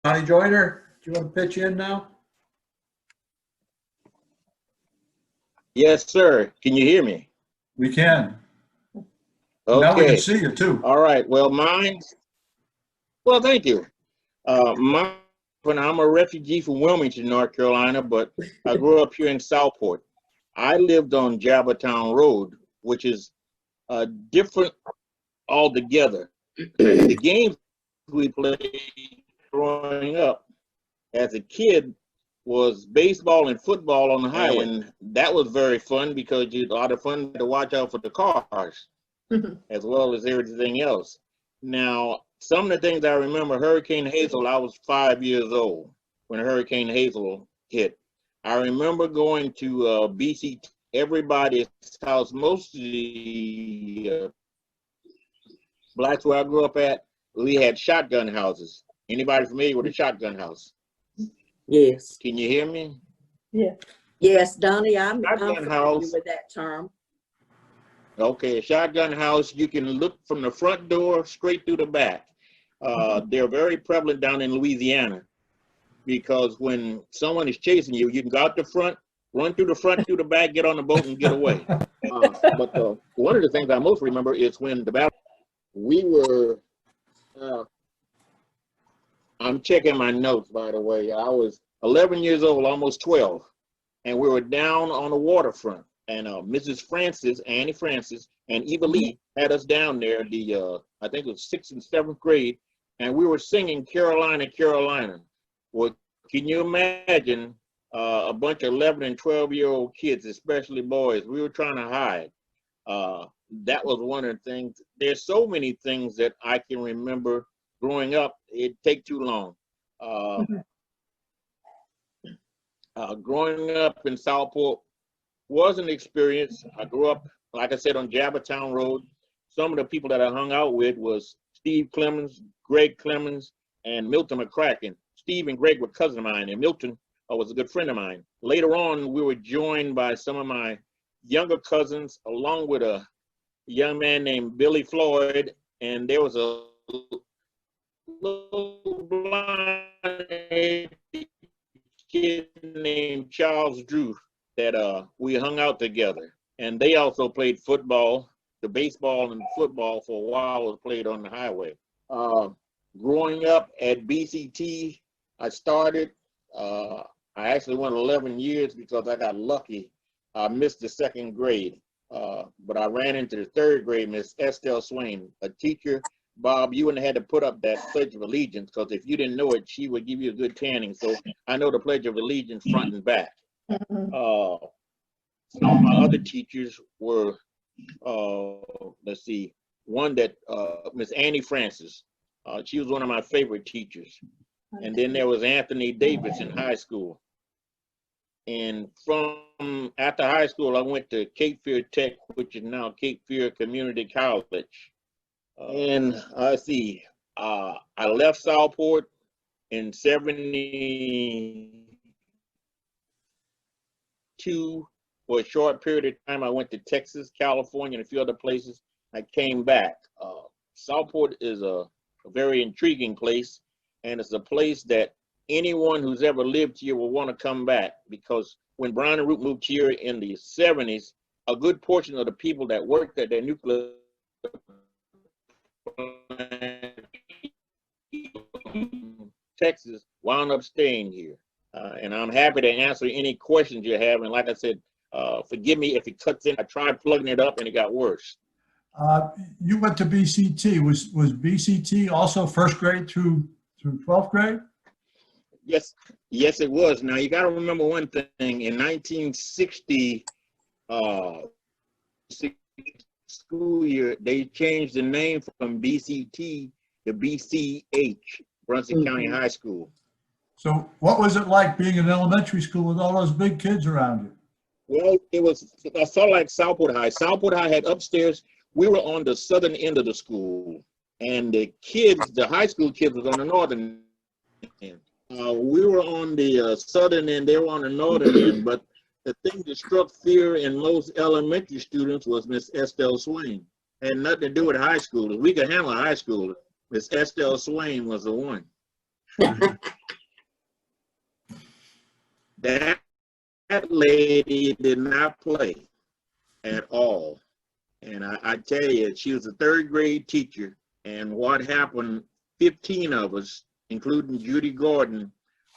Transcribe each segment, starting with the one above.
Donnie Joyner, do you want to pitch in now? Yes, sir. Can you hear me? We can. Okay. Now we can see you too. All right. Well, thank you. I'm a refugee from Wilmington, North Carolina, but I grew up here in Southport. I lived on Jabbertown Road, which is different altogether. The games we played growing up as a kid was baseball and football on the highway, and that was very fun because you had a lot of fun to watch out for the cars as well as everything else. Now, some of the things I remember, Hurricane Hazel, I was 5 years old when Hurricane Hazel hit. I remember going to BC, everybody's house, most of the blacks where I grew up at, we had shotgun houses. Anybody familiar with a shotgun house? Yes. Can you hear me? Yeah. Yes, Donnie, I'm Shotgun familiar house. with that term. Okay, a shotgun house, you can look from the front door straight through the back. They're very prevalent down in Louisiana because when someone is chasing you, you can go out the front, run through the front, through the back, get on the boat and get away. But one of the things I most remember is when the battle, we were, I'm checking my notes, by the way. I was 11 years old, almost 12, and we were down on the waterfront. And Mrs. Francis, Annie Francis, and Eva Lee had us down there, I think it was 6th and 7th grade, and we were singing Carolina, Carolina. Well, can you imagine a bunch of 11 and 12-year-old kids, especially boys? We were trying to hide. That was one of the things. There's so many things that I can remember growing up. It'd take too long. Growing up in Southport was an experience. I grew up, like I said, on Jabbertown Road. Some of the people that I hung out with was Steve Clemens, Greg Clemens, and Milton McCracken. Steve and Greg were cousins of mine, and Milton was a good friend of mine. Later on, we were joined by some of my younger cousins, along with a young man named Billy Floyd, and there was a little blind kid named Charles Drew that we hung out together. And they also played football. The baseball and football for a while was played on the highway. Growing up at BCT, I started, I actually went 11 years because I got lucky. I missed the 2nd grade, but I ran into the 3rd grade, Miss Estelle Swain, a teacher. Bob, you wouldn't have had to put up that Pledge of Allegiance because if you didn't know it, she would give you a good tanning. So I know the Pledge of Allegiance front and back. Some of my other teachers were, let's see, one that, Miss Annie Francis. She was one of my favorite teachers. And then there was Anthony Davis in high school. And from after high school, I went to Cape Fear Tech, which is now Cape Fear Community College. And let's see, I left Southport in 72 for a short period of time. I went to Texas, California, and a few other places. I came back. Southport is a very intriguing place, and it's a place that anyone who's ever lived here will want to come back, because when Brown and Root moved here in the 70s, a good portion of the people that worked at their nuclear Texas wound up staying here. And I'm happy to answer any questions you have. And like I said, forgive me if it cuts in. I tried plugging it up and it got worse. You went to BCT. Was BCT also 1st grade through 12th grade? Yes, it was. Now you got to remember one thing. In 1960, school year, they changed the name from BCT to BCH, Brunson County High School. So what was it like being in elementary school with all those big kids around you? Well, it was sort of like Southport High. Southport High had upstairs. We were on the southern end of the school, and the kids, the high school kids, was on the northern end. We were on the southern end, they were on the northern end, but the thing that struck fear in most elementary students was Miss Estelle Swain. Had nothing to do with high schoolers. We could handle high schoolers. Miss Estelle Swain was the one. That lady did not play at all. And I tell you, she was a third grade teacher. And what happened, 15 of us, including Judy Gordon,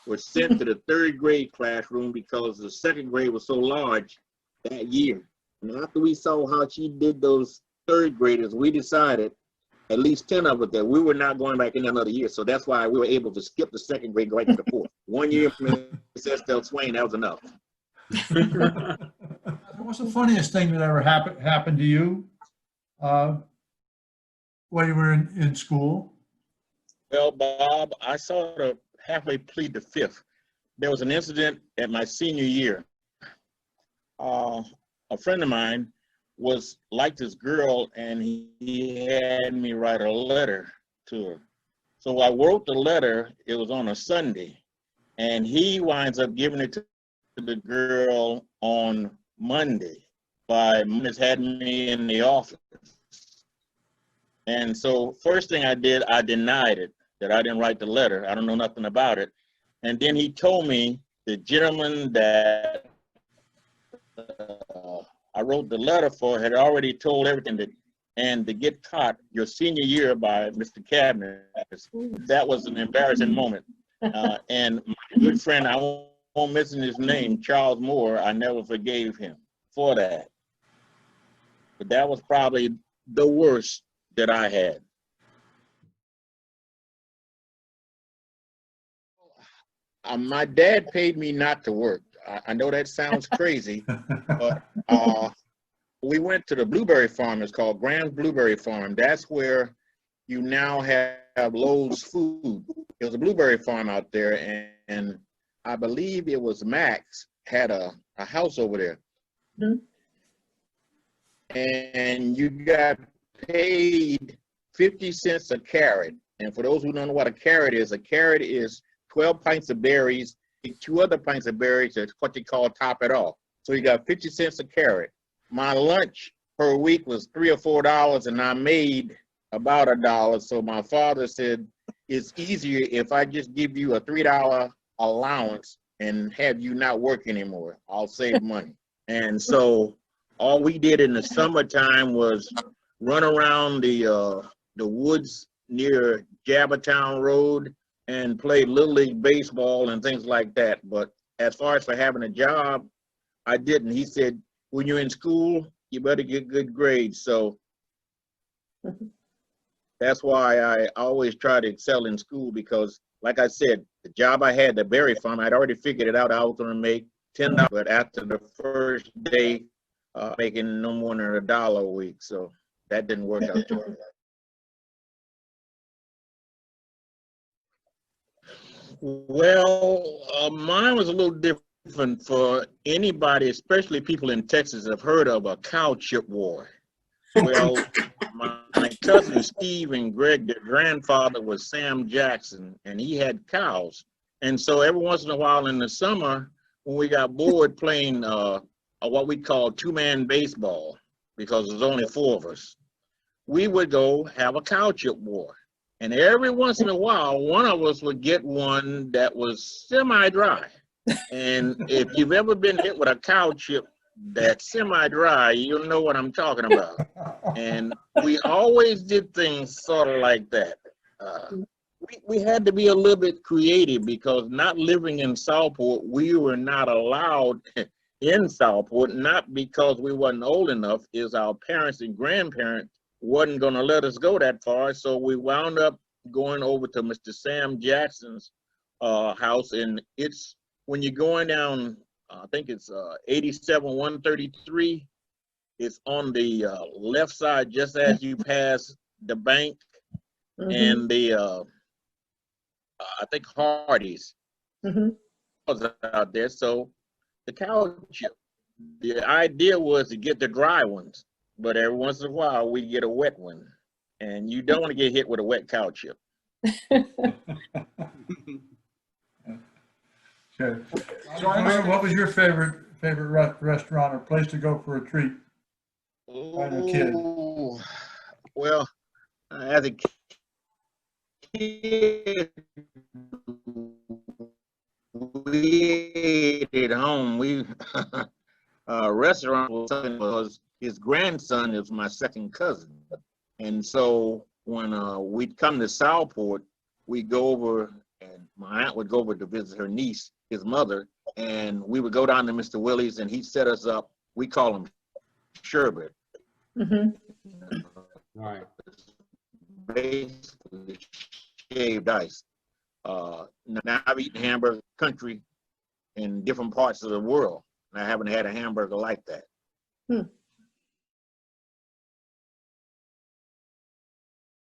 were sent to the third grade classroom because the second grade was so large that year. And after we saw how she did those third graders, we decided, at least 10 of us, that we were not going back in another year. So that's why we were able to skip the second grade right to the fourth. 1 year from Miss Estelle Swain, that was enough. What's the funniest thing that ever happened to you when you were in school? Well, Bob, I sort of halfway plead the fifth. There was an incident at my senior year. A friend of mine liked this girl, and he had me write a letter to her. So I wrote the letter. It was on a Sunday, and he winds up giving it to the girl on Monday. By Monday, had me in the office. And so first thing I did, I denied it, that I didn't write the letter. I don't know nothing about it. And then he told me the gentleman that I wrote the letter for had already told everything and to get caught your senior year by Mr. Cabinet, that was an embarrassing moment. And my good friend, I won't mention his name, Charles Moore, I never forgave him for that. But that was probably the worst that I had. My dad paid me not to work. I know that sounds crazy, but we went to the blueberry farm. It's called Graham's Blueberry Farm. That's where you now have Lowe's Food. It was a blueberry farm out there, and I believe it was Max had a house over there. Mm-hmm. And you got paid 50 cents a carrot. And for those who don't know what a carrot is 12 pints of berries, 2 other pints of berries, that's what they call top it off. So you got 50 cents a carrot. My lunch per week was $3 or $4, and I made about $1. So my father said, it's easier if I just give you a $3 allowance and have you not work anymore. I'll save money. And so all we did in the summertime was run around the woods near Jabbertown Road and play Little League baseball and things like that. But as far as for having a job, I didn't. He said, when you're in school, you better get good grades. So that's why I always try to excel in school, because like I said, the job I had, the berry farm, I'd already figured it out. I was going to make $10, but after the first day, making no more than $1 a week. So that didn't work out too well. Well, mine was a little different for anybody, especially people in Texas that have heard of a cow chip war. Well, my cousin Steve and Greg, their grandfather was Sam Jackson, and he had cows. And so every once in a while in the summer, when we got bored playing what we call two-man baseball, because there's only 4 of us, we would go have a cow chip war. And every once in a while, one of us would get one that was semi-dry. And if you've ever been hit with a cow chip that's semi-dry, you'll know what I'm talking about. And we always did things sort of like that. We had to be a little bit creative, because not living in Southport, we were not allowed in Southport, not because we wasn't old enough, is our parents and grandparents wasn't going to let us go that far. So we wound up going over to Mr. Sam Jackson's house. And it's when you're going down, I think it's 87-133. It's on the left side, just as you pass the bank and the, I think Hardee's was out there. So the cow chip, the idea was to get the dry ones. But every once in a while, we get a wet one, and you don't want to get hit with a wet cow chip. Okay. Joyner, what was your favorite restaurant or place to go for a treat? As a kid. Well, as a we ate at home. We restaurant was something because his grandson is my second cousin, and so when we'd come to Southport, we'd go over, and my aunt would go over to visit her niece, his mother, and we would go down to Mr. Willie's, and he'd set us up. We call him sherbet. Mm-hmm. Right. Basically shaved ice. Now I've eaten hamburger country in different parts of the world, and I haven't had a hamburger like that.